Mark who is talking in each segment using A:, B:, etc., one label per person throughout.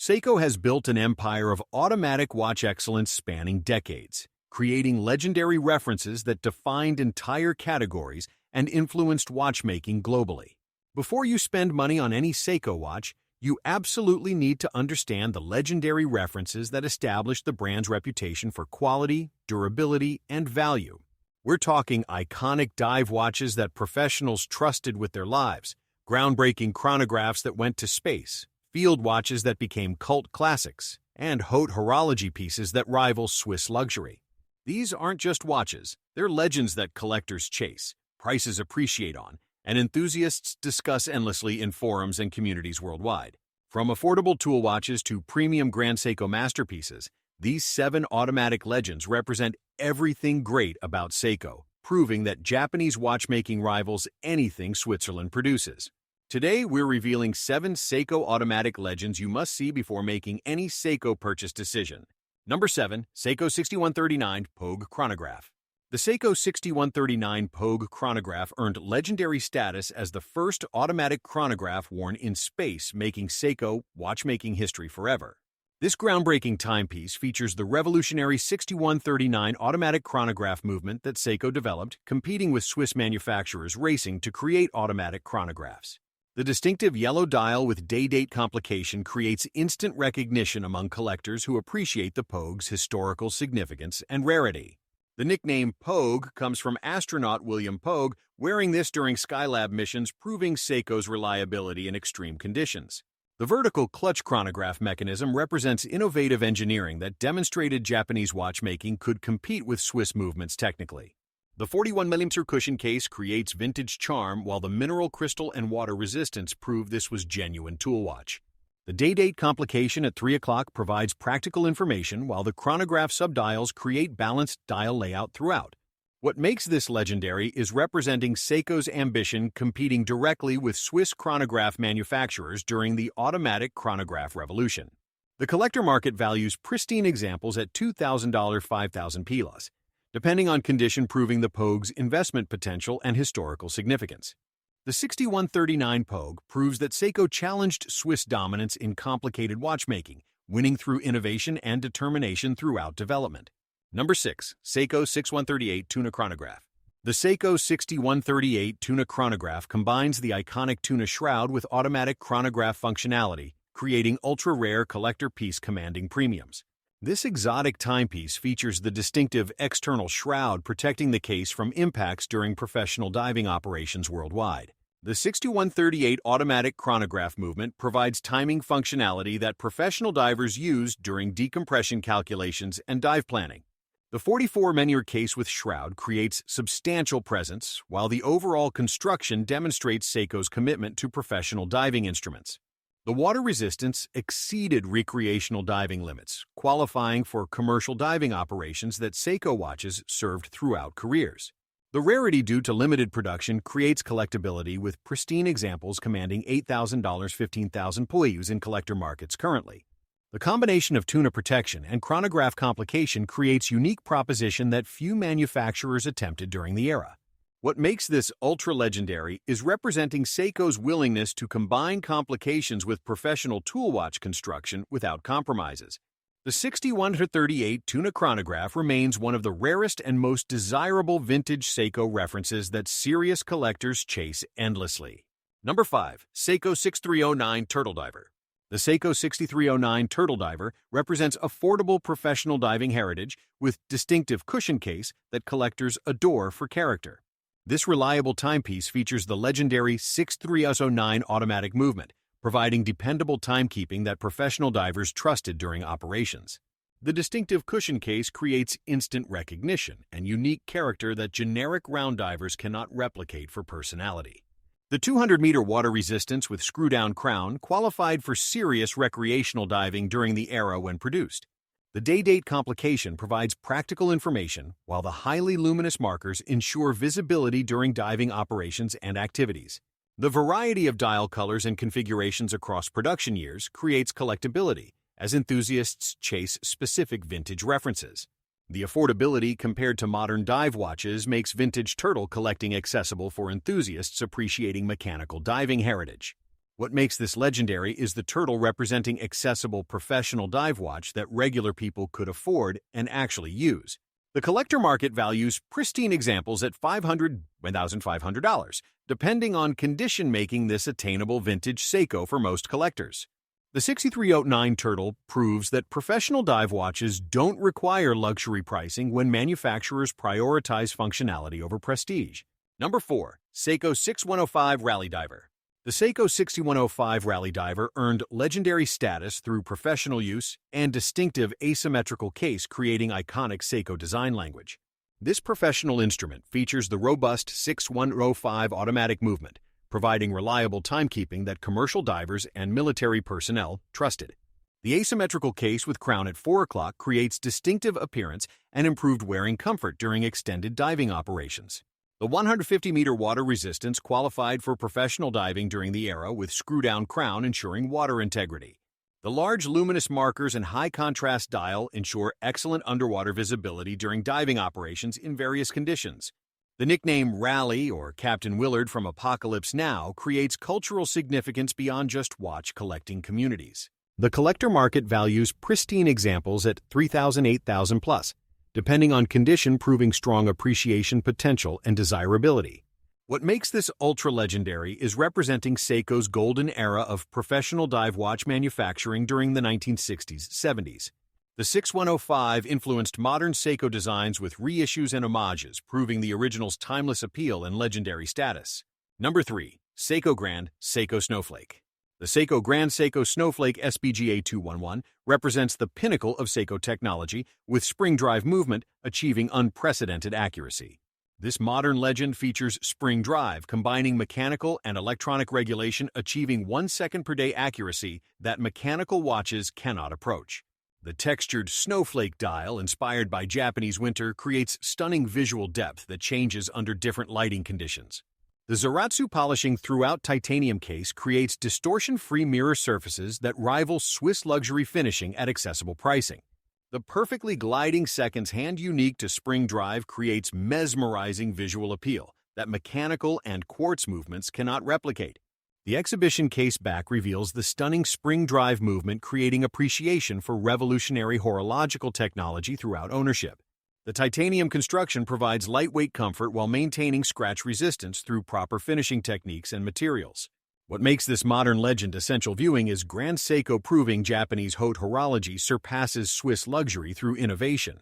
A: Seiko has built an empire of automatic watch excellence spanning decades, creating legendary references that defined entire categories and influenced watchmaking globally. Before you spend money on any Seiko watch, you absolutely need to understand the legendary references that established the brand's reputation for quality, durability, and value. We're talking iconic dive watches that professionals trusted with their lives, groundbreaking chronographs that went to space, field watches that became cult classics, and haute horology pieces that rival Swiss luxury. These aren't just watches, they're legends that collectors chase, prices appreciate on, and enthusiasts discuss endlessly in forums and communities worldwide. From affordable tool watches to premium Grand Seiko masterpieces, these 7 automatic legends represent everything great about Seiko, proving that Japanese watchmaking rivals anything Switzerland produces. Today, we're revealing 7 Seiko automatic legends you must see before making any Seiko purchase decision. Number 7. Seiko 6139 Pogue Chronograph. The Seiko 6139 Pogue chronograph earned legendary status as the first automatic chronograph worn in space, making Seiko watchmaking history forever. This groundbreaking timepiece features the revolutionary 6139 automatic chronograph movement that Seiko developed, competing with Swiss manufacturers racing to create automatic chronographs. The distinctive yellow dial with day-date complication creates instant recognition among collectors who appreciate the Pogue's historical significance and rarity. The nickname Pogue comes from astronaut William Pogue wearing this during Skylab missions, proving Seiko's reliability in extreme conditions. The vertical clutch chronograph mechanism represents innovative engineering that demonstrated Japanese watchmaking could compete with Swiss movements technically. The 41mm cushion case creates vintage charm, while the mineral crystal and water resistance prove this was genuine tool watch. The day-date complication at 3 o'clock provides practical information, while the chronograph subdials create balanced dial layout throughout. What makes this legendary is representing Seiko's ambition competing directly with Swiss chronograph manufacturers during the automatic chronograph revolution. The collector market values pristine examples at $2,000 to 5,000 pilas, depending on condition, proving the Pogue's investment potential and historical significance. The 6139 Pogue proves that Seiko challenged Swiss dominance in complicated watchmaking, winning through innovation and determination throughout development. Number 6. Seiko 6138 Tuna Chronograph. The Seiko 6138 Tuna Chronograph combines the iconic tuna shroud with automatic chronograph functionality, creating ultra-rare collector piece commanding premiums. This exotic timepiece features the distinctive external shroud protecting the case from impacts during professional diving operations worldwide. The 6138 automatic chronograph movement provides timing functionality that professional divers use during decompression calculations and dive planning. The 44 case with shroud creates substantial presence, while the overall construction demonstrates Seiko's commitment to professional diving instruments. The water resistance exceeded recreational diving limits, qualifying for commercial diving operations that Seiko watches served throughout careers. The rarity due to limited production creates collectability, with pristine examples commanding $8,000 to 15,000 POYUs in collector markets currently. The combination of tuna protection and chronograph complication creates unique proposition that few manufacturers attempted during the era. What makes this ultra-legendary is representing Seiko's willingness to combine complications with professional tool watch construction without compromises. The 6138 Tuna Chronograph remains one of the rarest and most desirable vintage Seiko references that serious collectors chase endlessly. Number 5. Seiko 6309 Turtle Diver. The Seiko 6309 Turtle Diver represents affordable professional diving heritage with distinctive cushion case that collectors adore for character. This reliable timepiece features the legendary 6309 automatic movement, providing dependable timekeeping that professional divers trusted during operations. The distinctive cushion case creates instant recognition and unique character that generic round divers cannot replicate for personality. The 200-meter water resistance with screw-down crown qualified for serious recreational diving during the era when produced. The day-date complication provides practical information, while the highly luminous markers ensure visibility during diving operations and activities. The variety of dial colors and configurations across production years creates collectability, as enthusiasts chase specific vintage references. The affordability compared to modern dive watches makes vintage turtle collecting accessible for enthusiasts appreciating mechanical diving heritage. What makes this legendary is the turtle representing accessible professional dive watch that regular people could afford and actually use. The collector market values pristine examples at $500 to $1,500, depending on condition, making this attainable vintage Seiko for most collectors. The 6309 Turtle proves that professional dive watches don't require luxury pricing when manufacturers prioritize functionality over prestige. Number 4. Seiko 6105 Rally Diver. The Seiko 6105 Rally Diver earned legendary status through professional use and distinctive asymmetrical case, creating iconic Seiko design language. This professional instrument features the robust 6105 automatic movement, providing reliable timekeeping that commercial divers and military personnel trusted. The asymmetrical case with crown at 4 o'clock creates distinctive appearance and improved wearing comfort during extended diving operations. The 150-meter water resistance qualified for professional diving during the era, with screw-down crown ensuring water integrity. The large luminous markers and high-contrast dial ensure excellent underwater visibility during diving operations in various conditions. The nickname Rally, or Captain Willard from Apocalypse Now, creates cultural significance beyond just watch collecting communities. The collector market values pristine examples at $3,000 to $8,000 plus, depending on condition, proving strong appreciation potential and desirability. What makes this ultra-legendary is representing Seiko's golden era of professional dive watch manufacturing during the 1960s-70s. The 6105 influenced modern Seiko designs with reissues and homages, proving the original's timeless appeal and legendary status. Number 3. Seiko Grand Seiko Snowflake. The Seiko Grand Seiko Snowflake SPGA 211 represents the pinnacle of Seiko technology, with spring drive movement achieving unprecedented accuracy. This modern legend features spring drive, combining mechanical and electronic regulation, achieving 1 second per day accuracy that mechanical watches cannot approach. The textured snowflake dial, inspired by Japanese winter, creates stunning visual depth that changes under different lighting conditions. The Zaratsu polishing throughout titanium case creates distortion-free mirror surfaces that rival Swiss luxury finishing at accessible pricing. The perfectly gliding seconds hand unique to spring drive creates mesmerizing visual appeal that mechanical and quartz movements cannot replicate. The exhibition case back reveals the stunning spring drive movement, creating appreciation for revolutionary horological technology throughout ownership. The titanium construction provides lightweight comfort while maintaining scratch resistance through proper finishing techniques and materials. What makes this modern legend essential viewing is Grand Seiko, proving Japanese haute horology surpasses Swiss luxury through innovation.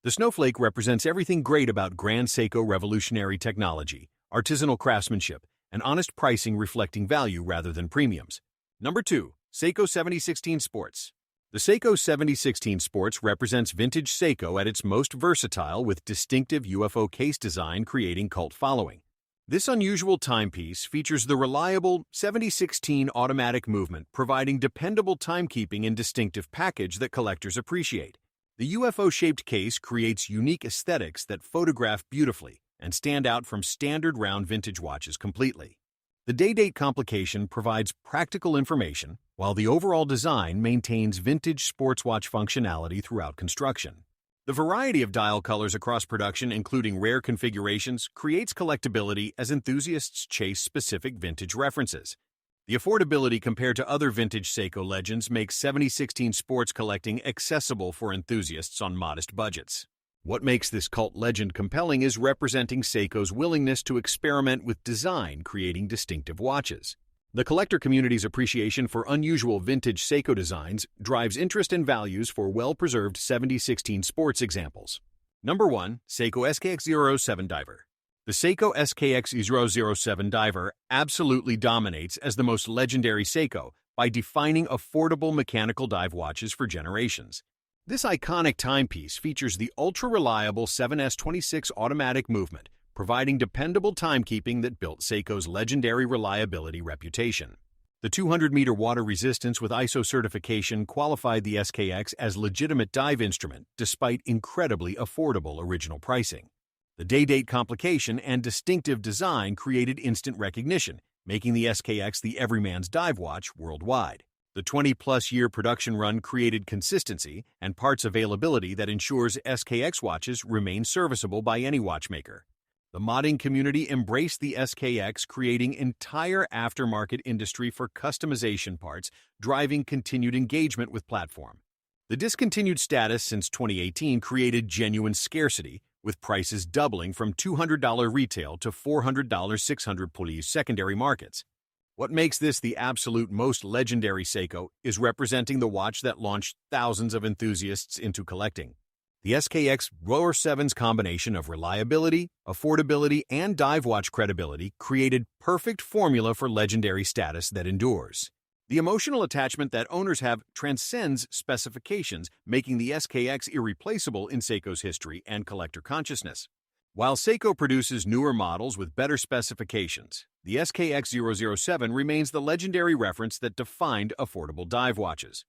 A: The snowflake represents everything great about Grand Seiko: revolutionary technology, artisanal craftsmanship, and honest pricing, reflecting value rather than premiums. Number 2. Seiko 7016 Sports. The Seiko 7016 Sports represents vintage Seiko at its most versatile, with distinctive UFO case design creating cult following. This unusual timepiece features the reliable 7016 automatic movement, providing dependable timekeeping and distinctive package that collectors appreciate. The UFO-shaped case creates unique aesthetics that photograph beautifully and stand out from standard round vintage watches completely. The day-date complication provides practical information, while the overall design maintains vintage sports watch functionality throughout construction. The variety of dial colors across production, including rare configurations, creates collectability as enthusiasts chase specific vintage references. The affordability compared to other vintage Seiko legends makes 7016 Sports collecting accessible for enthusiasts on modest budgets. What makes this cult legend compelling is representing Seiko's willingness to experiment with design, creating distinctive watches. The collector community's appreciation for unusual vintage Seiko designs drives interest and values for well-preserved 7016 Sports examples. Number 1. Seiko SKX007 Diver. The Seiko SKX007 Diver absolutely dominates as the most legendary Seiko by defining affordable mechanical dive watches for generations. This iconic timepiece features the ultra-reliable 7S26 automatic movement, providing dependable timekeeping that built Seiko's legendary reliability reputation. The 200-meter water resistance with ISO certification qualified the SKX as legitimate dive instrument despite incredibly affordable original pricing. The day-date complication and distinctive design created instant recognition, making the SKX the everyman's dive watch worldwide. The 20-plus year production run created consistency and parts availability that ensures SKX watches remain serviceable by any watchmaker. The modding community embraced the SKX, creating entire aftermarket industry for customization parts, driving continued engagement with platform. The discontinued status since 2018 created genuine scarcity, with prices doubling from $200 retail to $400 600 police secondary markets. What makes this the absolute most legendary Seiko is representing the watch that launched thousands of enthusiasts into collecting. The SKX Rower 7's combination of reliability, affordability, and dive watch credibility created perfect formula for legendary status that endures. The emotional attachment that owners have transcends specifications, making the SKX irreplaceable in Seiko's history and collector consciousness. While Seiko produces newer models with better specifications, the SKX 007 remains the legendary reference that defined affordable dive watches.